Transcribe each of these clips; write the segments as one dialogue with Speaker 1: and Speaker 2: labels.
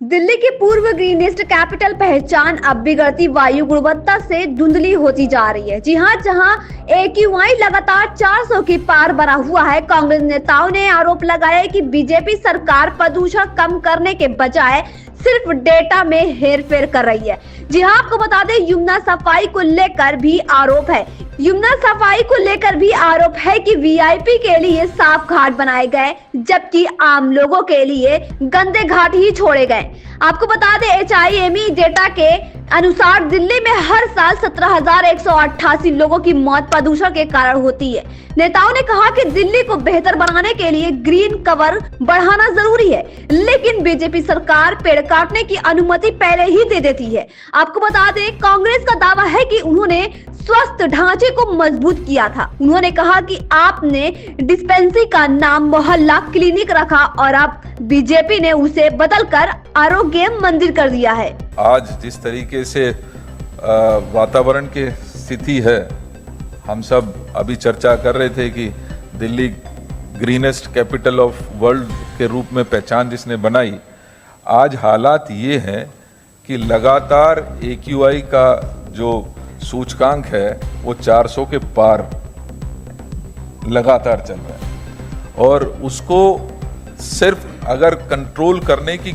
Speaker 1: दिल्ली की पूर्व greenest capital पहचान अब बिगड़ती वायु गुणवत्ता से धुंधली होती जा रही है। जी हां, जहां AQI लगातार 400 की पार बना हुआ है। कांग्रेस नेताओं ने आरोप लगाया है कि बीजेपी सरकार प्रदूषण कम करने के बजाय सिर्फ डेटा में हेरफेर कर रही है। जी हां, आपको बता दें, यमुना सफाई को लेकर भी आरोप है। यमुना सफाई को लेकर भी आरोप है कि VIP के लिए साफ घाट बनाए गए, जबकि आम लोगों के लिए गंदे घाट ही छोड़े गए। आपको बता दें, HIME डेटा के अनुसार दिल्ली में हर साल 17,188 लोगों की मौत प्रदूषण के कारण होती है। नेताओं ने कहा कि दिल्ली को बेहतर बनाने के लिए ग्रीन कवर बढ़ाना जरूरी है, लेकिन बीजेपी सरकार पेड़ काटने की अनुमति पहले ही दे देती है। आपको बता दें, कांग्रेस का दावा है कि उन्होंने स्वस्थ ढांचे को मजबूत किया था। उन्होंने कहा कि आपने डिस्पेंसरी का नाम मोहल्ला क्लिनिक रखा और अब बीजेपी ने उसे बदलकर आरोग्य मंदिर कर दिया है।
Speaker 2: आज जिस तरीके से वातावरण की स्थिति है, हम सब अभी चर्चा कर रहे थे कि Delhi greenest capital of world के रूप में पहचान जिसने बनाई, आज हालात ये हैं कि लगातार AQI का जो सूचकांक है वो 400 के पार लगातार चल रहा है और उसको सिर्फ अगर कंट्रोल करने की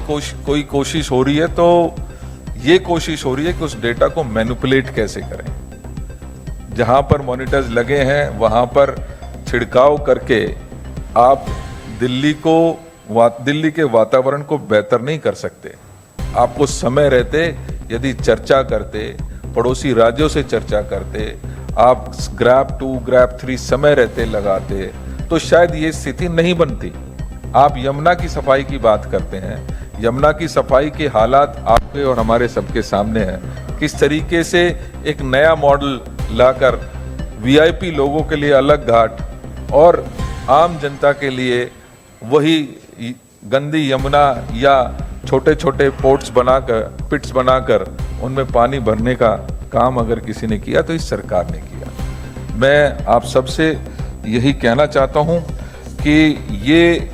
Speaker 2: कोई कोशिश हो रही है तो ये कोशिश हो रही है कि उस डेटा को मैनिपुलेट कैसे करें। जहां पर मॉनिटर्स लगे हैं वहां पर छिड़काव करके आप दिल्ली के वातावरण को बेहतर नहीं कर सकते। आपको समय रहते यदि चर्चा करते, पड़ोसी राज्यों से चर्चा करते, आप ग्रैप 2 ग्रैप 3 समय रहते लगाते तो शायद ये स्थिति नहीं बनती। आप यमुना की सफाई की बात करते हैं, यमुना की सफाई के हालात आपके और हमारे सबके सामने हैं। किस तरीके से एक नया मॉडल लाकर VIP लोगों के लिए अलग घाट और आम जनता के लिए वही गंदी यमुना या छोटे छोटे पिट्स बनाकर उनमें पानी भरने का काम अगर किसी ने किया तो इस सरकार ने किया। मैं आप सबसे यही कहना चाहता हूं कि ये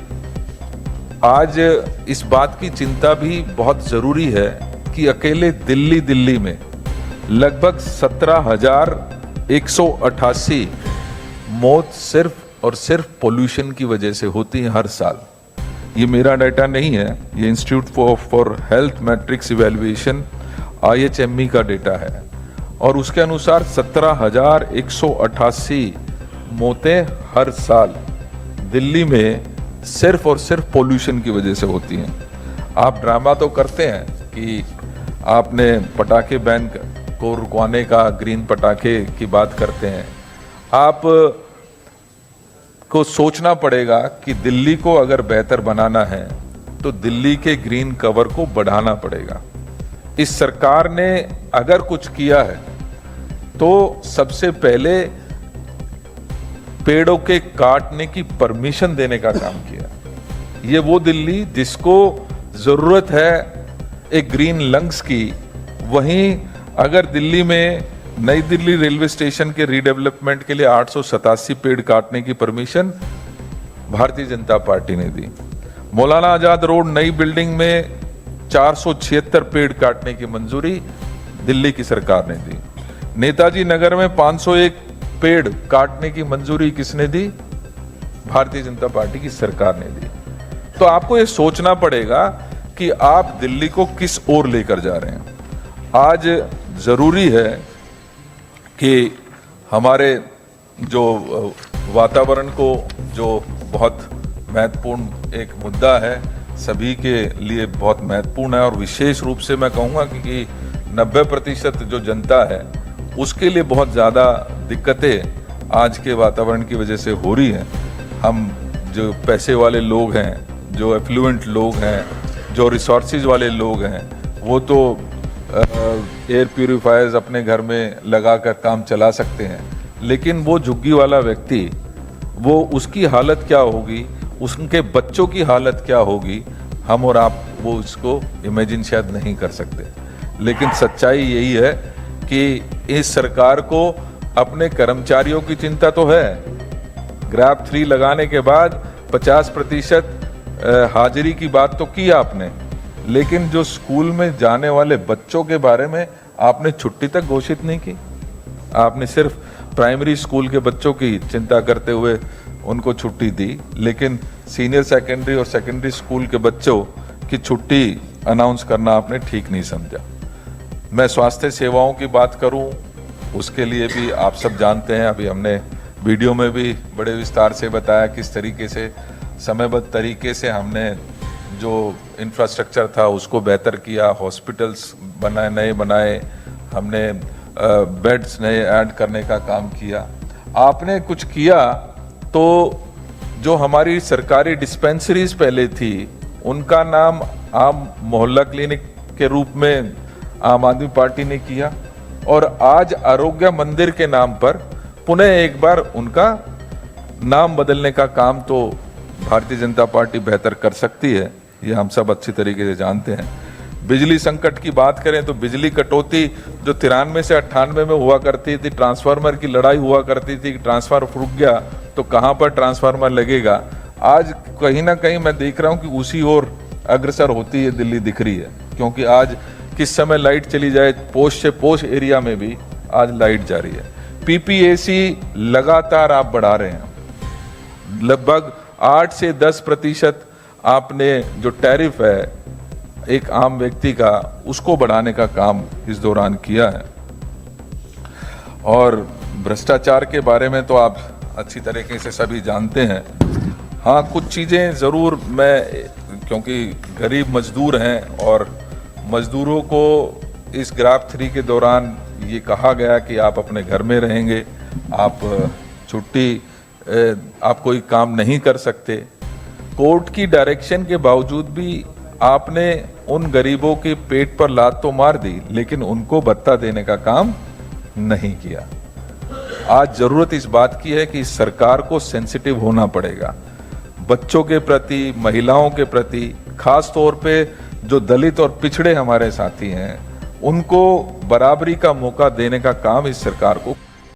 Speaker 2: आज इस बात की चिंता भी बहुत जरूरी है कि अकेले दिल्ली में लगभग 17,188 मौत सिर्फ और सिर्फ पोल्यूशन की वजह से होती है हर साल। ये मेरा डाटा नहीं है, ये institute for health matrix evaluation IHME का डेटा है और उसके अनुसार 17,188 मौतें हर साल दिल्ली में सिर्फ और सिर्फ पोल्यूशन की वजह से होती हैं। आप ड्रामा तो करते हैं कि आपने पटाखे बैन को रुकवाने का, ग्रीन पटाखे की बात करते हैं। आप को सोचना पड़ेगा कि दिल्ली को अगर बेहतर बनाना है तो दिल्ली के ग्रीन कवर को बढ़ाना पड़ेगा। इस सरकार ने अगर कुछ किया है तो सबसे पहले पेड़ों के काटने की परमिशन देने का काम किया। ये वो दिल्ली जिसको जरूरत है एक ग्रीन लंग्स की, वहीं अगर दिल्ली में नई दिल्ली रेलवे स्टेशन के रीडेवलपमेंट के लिए 887 पेड़ काटने की परमिशन भारतीय जनता पार्टी ने दी। मौलाना आजाद रोड नई बिल्डिंग में 476 पेड़ काटने की मंजूरी दिल्ली की सरकार ने दी। नेताजी नगर में 501 पेड़ काटने की मंजूरी किसने दी? भारतीय जनता पार्टी की सरकार ने दी। तो आपको ये सोचना पड़ेगा कि आप दिल्ली को किस ओर लेकर जा रहे हैं। आज जरूरी है कि हमारे जो वातावरण को, जो बहुत महत्वपूर्ण एक मुद्दा है, सभी के लिए बहुत महत्वपूर्ण है और विशेष रूप से मैं कहूँगा कि 90% जो जनता है उसके लिए बहुत ज़्यादा दिक्कतें आज के वातावरण की वजह से हो रही हैं। हम जो पैसे वाले लोग हैं, जो एफ्लुएंट लोग हैं, जो रिसोर्सेज वाले लोग हैं, वो तो एयर प्यूरिफायर्स अपने घर में लगाकर काम चला सकते हैं, लेकिन वो झुग्गी वाला व्यक्ति, वो उसकी हालत क्या होगी, उनके बच्चों की हालत क्या होगी, हम और आप वो उसको इमेजिन शायद नहीं कर सकते। लेकिन सच्चाई यही है कि इस सरकार को अपने कर्मचारियों की चिंता तो है। ग्रैप 3 लगाने के बाद 50% हाजिरी की बात तो की आपने, लेकिन जो स्कूल में जाने वाले बच्चों के बारे में आपने छुट्टी तक घोषित नहीं की। आपने सिर्फ प्राइमरी स्कूल के बच्चों की चिंता करते हुए उनको छुट्टी दी, लेकिन सीनियर सेकेंडरी और सेकेंडरी स्कूल के बच्चों की छुट्टी अनाउंस करना आपने ठीक नहीं समझा। मैं स्वास्थ्य सेवाओं की बात करूं, उसके लिए भी आप सब जानते हैं, अभी हमने वीडियो में भी बड़े विस्तार से बताया किस तरीके से समयबद्ध तरीके से हमने जो इंफ्रास्ट्रक्चर था उसको बेहतर किया, हॉस्पिटल्स नए बनाए, हमने बेड्स नए ऐड करने का काम किया। आपने कुछ किया तो जो हमारी सरकारी डिस्पेंसरीज पहले थी उनका नाम आम मोहल्ला क्लिनिक के रूप में आम आदमी पार्टी ने किया, और आज आरोग्य मंदिर के नाम पर पुनः एक बार उनका नाम बदलने का काम तो भारतीय जनता पार्टी बेहतर कर सकती है, ये हम सब अच्छी तरीके से जानते हैं। बिजली संकट की बात करें तो बिजली कटौती जो 93 से 98 में हुआ करती थी, ट्रांसफार्मर की लड़ाई हुआ करती थी, ट्रांसफार्मर रुक गया तो कहां पर ट्रांसफार्मर लगेगा, आज कहीं ना कहीं मैं देख रहा हूं कि उसी ओर अग्रसर होती है दिल्ली दिख रही है, क्योंकि आज किस समय लाइट चली जाए, पोस्ट से पोस्ट एरिया में भी आज लाइट जा रही है। पीपीएसी लगातार आप बढ़ा रहे हैं, लगभग 8 से 10% आपने जो टैरिफ है एक आम व्यक्ति का उसको बढ़ाने का काम इस दौरान किया है। और भ्रष्टाचार के बारे में तो आप अच्छी तरीके से सभी जानते हैं। हाँ, कुछ चीज़ें ज़रूर मैं, क्योंकि गरीब मजदूर हैं और मजदूरों को इस ग्राफ 3 के दौरान ये कहा गया कि आप अपने घर में रहेंगे, आप छुट्टी, आप कोई काम नहीं कर सकते। कोर्ट की डायरेक्शन के बावजूद भी आपने उन गरीबों के पेट पर लात तो मार दी, लेकिन उनको भत्ता देने का काम नहीं किया। आज जरूरत इस बात की है कि सरकार को सेंसिटिव होना पड़ेगा बच्चों के प्रति, महिलाओं के प्रति, खास तौर पे जो दलित और पिछड़े हमारे साथी हैं उनको बराबरी का मौका देने का काम इस सरकार को